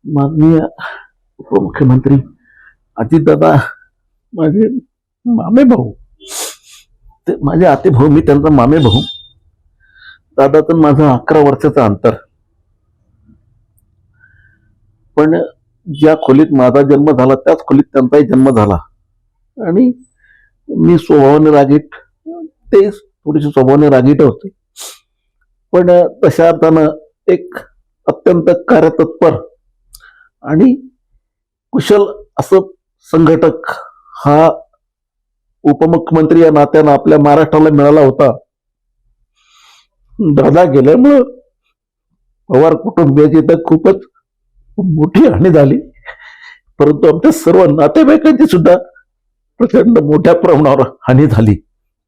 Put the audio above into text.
माननीय उपमुख्यमंत्री अजितदादा, माझे मामे भाऊ, ते माझे आते भाऊ, मी त्यांचा मामे भाऊ. दादा तर माझं 11 वर्षाचं अंतर. पण ज्या खोलीत माझा जन्म झाला त्याच खोलीत त्यांचाही जन्म झाला. आणि मी स्वभावाने रागीट, ते थोडीशी स्वभावाने रागीट होते. पण तशा अर्थानं एक अत्यंत कार्यतत्पर आणि कुशल असं संघटक हा उपमुख्यमंत्री या नात्यानं आपल्या महाराष्ट्राला मिळाला होता. दादा गेल्यामुळं पवार कुटुंबियाची तर खूपच मोठी हानी झाली, परंतु आमच्या सर्व नातेवाईकांची सुद्धा प्रचंड मोठ्या प्रमाणावर हानी झाली.